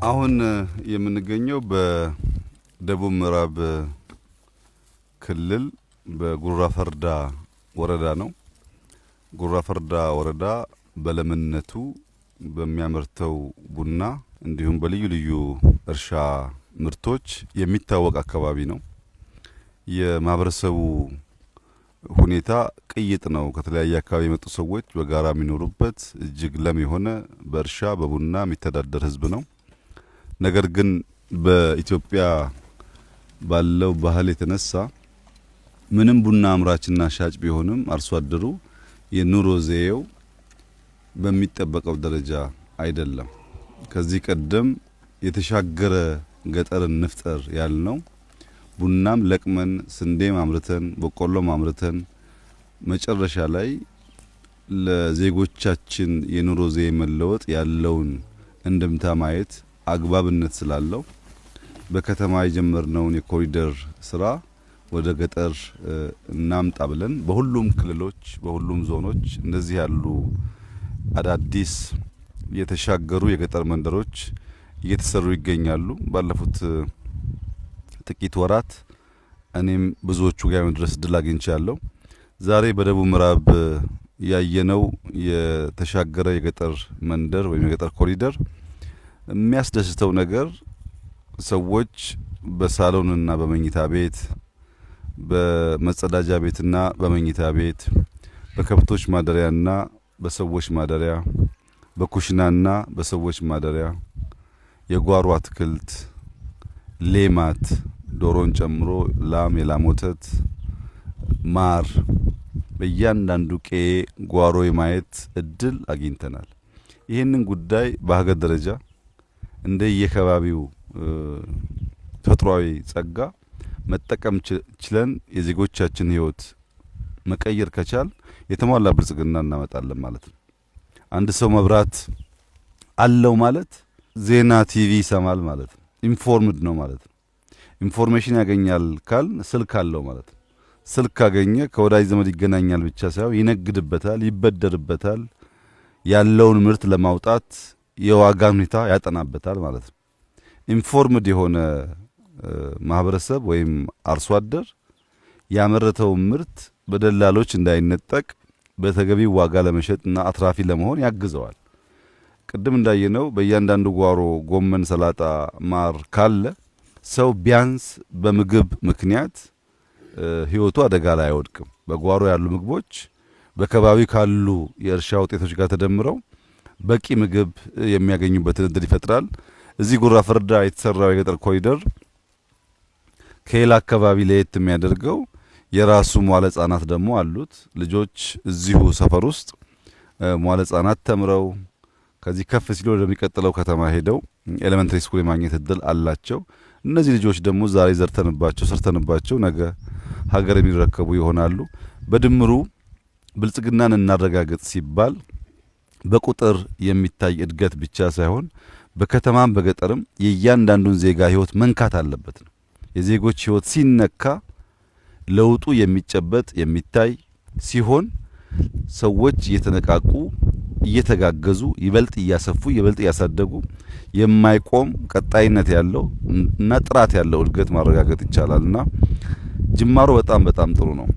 አሁን የምንገኘው በደቡብ ምዕራብ ክልል በጉራ ፈርዳ ወረዳ ነው። ጉራ ፈርዳ ወረዳ በለምነቱ በሚያመርተው ቡና እንዲሁም በልዩ ልዩ እርሻ ምርቶች የሚታወቅ አካባቢ ነው። የማህበረሰቡ ሁኔታ ቅይጥ ነው። ከተለያየ አካባቢ የመጡ ሰዎች በጋራ የሚኖሩበት እጅግ ለም የሆነ በእርሻ በቡና የሚተዳደር ህዝብ ነው። ነገር ግን በኢትዮጵያ ባለው ባህል የተነሳ ምንም ቡና አምራችና ሻጭ ቢሆንም አርሶ አደሩ የኑሮ ዘዬው በሚጠበቀው ደረጃ አይደለም። ከዚህ ቀደም የተሻገረ ገጠርን ንፍጠር ያልነው ቡናም ለቅመን ስንዴም አምርተን በቆሎም አምርተን መጨረሻ ላይ ለዜጎቻችን የኑሮ ዘዬ መለወጥ ያለውን እንድምታ ማየት አግባብነት ስላለው በከተማ የጀመርነውን የኮሪደር ስራ ወደ ገጠር እናምጣ ብለን በሁሉም ክልሎች በሁሉም ዞኖች እንደዚህ ያሉ አዳዲስ የተሻገሩ የገጠር መንደሮች እየተሰሩ ይገኛሉ። ባለፉት ጥቂት ወራት እኔም ብዙዎቹ ጋር መድረስ እድል አግኝቻለሁ። ዛሬ በደቡብ ምዕራብ ያየነው የተሻገረ የገጠር መንደር ወይም የገጠር ኮሪደር የሚያስደስተው ነገር ሰዎች በሳሎንና በመኝታ ቤት፣ በመጸዳጃ ቤትና በመኝታ ቤት፣ በከብቶች ማደሪያና በሰዎች ማደሪያ፣ በኩሽናና በሰዎች ማደሪያ፣ የጓሮ አትክልት፣ ሌማት ዶሮን ጨምሮ ላም፣ የላም ወተት፣ ማር በእያንዳንዱ ቄ ጓሮ የማየት እድል አግኝተናል። ይህንን ጉዳይ በሀገር ደረጃ እንደየከባቢው ተፈጥሯዊ ጸጋ መጠቀም ችለን የዜጎቻችን ህይወት መቀየር ከቻል የተሟላ ብልጽግና እናመጣለን ማለት ነው። አንድ ሰው መብራት አለው ማለት ዜና ቲቪ ይሰማል ማለት ነው። ኢንፎርምድ ነው ማለት ነው። ኢንፎርሜሽን ያገኛል ካል ስልክ አለው ማለት ነው። ስልክ ካገኘ ከወዳጅ ዘመድ ይገናኛል ብቻ ሳይሆን ይነግድበታል፣ ይበደርበታል፣ ያለውን ምርት ለማውጣት የዋጋ ሁኔታ ያጠናበታል ማለት ነው። ኢንፎርምድ የሆነ ማህበረሰብ ወይም አርሶ አደር ያመረተው ምርት በደላሎች እንዳይነጠቅ በተገቢው ዋጋ ለመሸጥና አትራፊ ለመሆን ያግዘዋል። ቅድም እንዳየነው በእያንዳንዱ ጓሮ ጎመን፣ ሰላጣ፣ ማር ካለ ሰው ቢያንስ በምግብ ምክንያት ህይወቱ አደጋ ላይ አይወድቅም። በጓሮ ያሉ ምግቦች በከባቢ ካሉ የእርሻ ውጤቶች ጋር ተደምረው በቂ ምግብ የሚያገኙበትን እድል ይፈጥራል። እዚህ ጉራ ፈርዳ የተሰራው የገጠር ኮሪደር ከሌላ አካባቢ ለየት የሚያደርገው የራሱ መዋለ ህጻናት ደግሞ አሉት። ልጆች እዚሁ ሰፈር ውስጥ መዋለ ህጻናት ተምረው ከዚህ ከፍ ሲሉ ወደሚቀጥለው ከተማ ሄደው ኤሌመንተሪ ስኩል የማግኘት እድል አላቸው። እነዚህ ልጆች ደግሞ ዛሬ ዘርተንባቸው ሰርተንባቸው ነገ ሀገር የሚረከቡ ይሆናሉ። በድምሩ ብልጽግናን እናረጋግጥ ሲባል በቁጥር የሚታይ እድገት ብቻ ሳይሆን በከተማም በገጠርም የእያንዳንዱን ዜጋ ህይወት መንካት አለበት ነው። የዜጎች ህይወት ሲነካ ለውጡ የሚጨበጥ የሚታይ ሲሆን ሰዎች እየተነቃቁ እየተጋገዙ ይበልጥ እያሰፉ ይበልጥ እያሳደጉ የማይቆም ቀጣይነት ያለው እና ጥራት ያለው እድገት ማረጋገጥ ይቻላልና ጅማሮ በጣም በጣም ጥሩ ነው።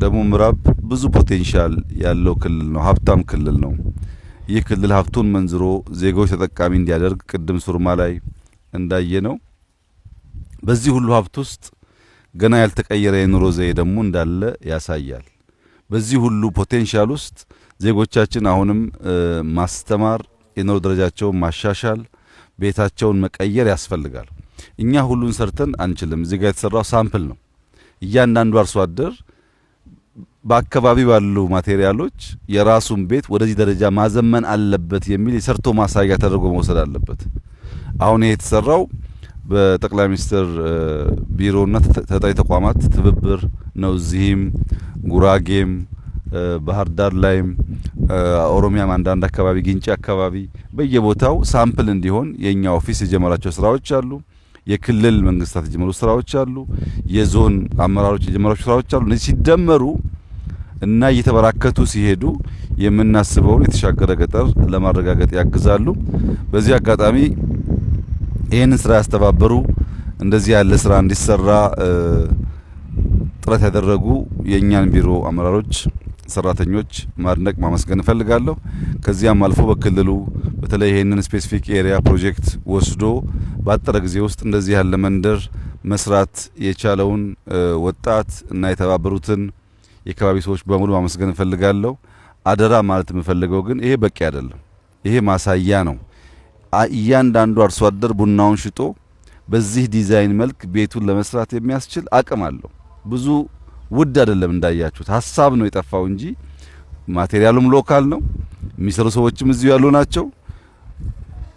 ደቡብ ምዕራብ ብዙ ፖቴንሻል ያለው ክልል ነው። ሀብታም ክልል ነው። ይህ ክልል ሀብቱን መንዝሮ ዜጎች ተጠቃሚ እንዲያደርግ ቅድም ሱርማ ላይ እንዳየነው በዚህ ሁሉ ሀብት ውስጥ ገና ያልተቀየረ የኑሮ ዘዬ ደግሞ እንዳለ ያሳያል። በዚህ ሁሉ ፖቴንሻል ውስጥ ዜጎቻችን አሁንም ማስተማር፣ የኑሮ ደረጃቸውን ማሻሻል፣ ቤታቸውን መቀየር ያስፈልጋል። እኛ ሁሉን ሰርተን አንችልም። እዚህ ጋር የተሰራው ሳምፕል ነው። እያንዳንዱ አርሶ አደር በአካባቢ ባሉ ማቴሪያሎች የራሱን ቤት ወደዚህ ደረጃ ማዘመን አለበት የሚል የሰርቶ ማሳያ ተደርጎ መውሰድ አለበት። አሁን ይሄ የተሰራው በጠቅላይ ሚኒስትር ቢሮና ተጠሪ ተቋማት ትብብር ነው። እዚህም ጉራጌም ባህር ዳር ላይም ኦሮሚያም አንዳንድ አካባቢ ግንጪ አካባቢ በየቦታው ሳምፕል እንዲሆን የኛ ኦፊስ የጀመራቸው ስራዎች አሉ። የክልል መንግስታት የጀመሩ ስራዎች አሉ። የዞን አመራሮች የጀመራቸው ስራዎች አሉ። እነዚህ ሲደመሩ እና እየተበራከቱ ሲሄዱ የምናስበውን የተሻገረ ገጠር ለማረጋገጥ ያግዛሉ። በዚህ አጋጣሚ ይህንን ስራ ያስተባበሩ እንደዚህ ያለ ስራ እንዲሰራ ጥረት ያደረጉ የእኛን ቢሮ አመራሮች፣ ሰራተኞች ማድነቅ ማመስገን እፈልጋለሁ። ከዚያም አልፎ በክልሉ በተለይ ይህንን ስፔሲፊክ ኤሪያ ፕሮጀክት ወስዶ ባጠረ ጊዜ ውስጥ እንደዚህ ያለ መንደር መስራት የቻለውን ወጣት እና የተባበሩትን የአካባቢ ሰዎች በሙሉ ማመስገን እፈልጋለሁ። አደራ ማለት የምፈልገው ግን ይሄ በቂ አይደለም። ይሄ ማሳያ ነው። እያንዳንዱ አርሶ አደር ቡናውን ሽጦ በዚህ ዲዛይን መልክ ቤቱን ለመስራት የሚያስችል አቅም አለው። ብዙ ውድ አይደለም፣ እንዳያችሁት ሀሳብ ነው የጠፋው እንጂ ማቴሪያሉም ሎካል ነው። የሚሰሩ ሰዎችም እዚሁ ያሉ ናቸው።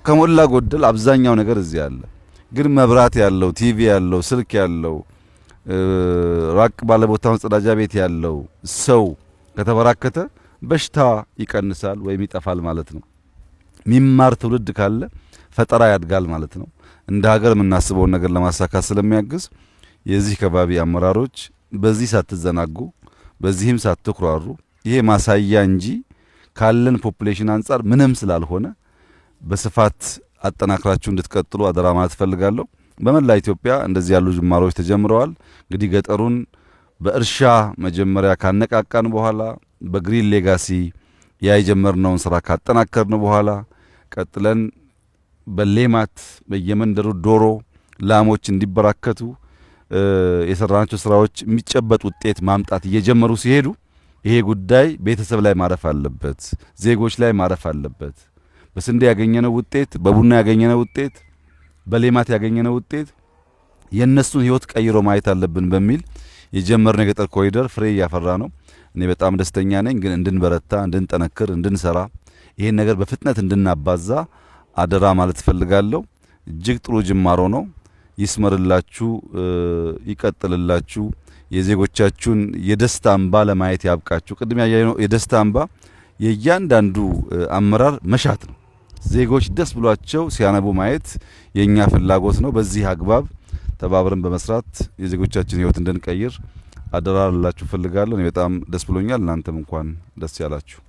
ከሞላ ጎደል አብዛኛው ነገር እዚህ አለ። ግን መብራት ያለው፣ ቲቪ ያለው፣ ስልክ ያለው፣ ራቅ ባለ ቦታው መጸዳጃ ቤት ያለው ሰው ከተበራከተ በሽታ ይቀንሳል ወይም ይጠፋል ማለት ነው። ሚማር ትውልድ ካለ ፈጠራ ያድጋል ማለት ነው። እንደ ሀገር የምናስበውን ነገር ለማሳካት ስለሚያግዝ የዚህ ከባቢ አመራሮች በዚህ ሳትዘናጉ፣ በዚህም ሳትኩራሩ፣ ይሄ ማሳያ እንጂ ካለን ፖፑሌሽን አንጻር ምንም ስላልሆነ በስፋት አጠናክራችሁ እንድትቀጥሉ አደራ ማለት ፈልጋለሁ። በመላ ኢትዮጵያ እንደዚህ ያሉ ጅማሮች ተጀምረዋል። እንግዲህ ገጠሩን በእርሻ መጀመሪያ ካነቃቃን በኋላ በግሪን ሌጋሲ ያ የጀመርነውን ስራ ካጠናከርን በኋላ ቀጥለን በሌማት በየመንደሩ ዶሮ፣ ላሞች እንዲበራከቱ የሰራናቸው ስራዎች የሚጨበጥ ውጤት ማምጣት እየጀመሩ ሲሄዱ ይሄ ጉዳይ ቤተሰብ ላይ ማረፍ አለበት፣ ዜጎች ላይ ማረፍ አለበት። በስንዴ ያገኘነው ውጤት፣ በቡና ያገኘነው ውጤት፣ በሌማት ያገኘነው ውጤት የነሱን ህይወት ቀይሮ ማየት አለብን በሚል የጀመርነው የገጠር ኮሪደር ፍሬ እያፈራ ነው። እኔ በጣም ደስተኛ ነኝ። ግን እንድንበረታ፣ እንድንጠነክር፣ እንድንሰራ ይሄን ነገር በፍጥነት እንድናባዛ አደራ ማለት ፈልጋለሁ። እጅግ ጥሩ ጅማሮ ነው። ይስመርላችሁ፣ ይቀጥልላችሁ። የዜጎቻችሁን የደስታ እንባ ለማየት ያብቃችሁ። ቅድም ያየነው የደስታ እንባ የእያንዳንዱ አመራር መሻት ነው። ዜጎች ደስ ብሏቸው ሲያነቡ ማየት የኛ ፍላጎት ነው። በዚህ አግባብ ተባብረን በመስራት የዜጎቻችን ህይወት እንድንቀይር አደራ ልላችሁ ፈልጋለሁ። እኔ በጣም ደስ ብሎኛል። እናንተም እንኳን ደስ ያላችሁ።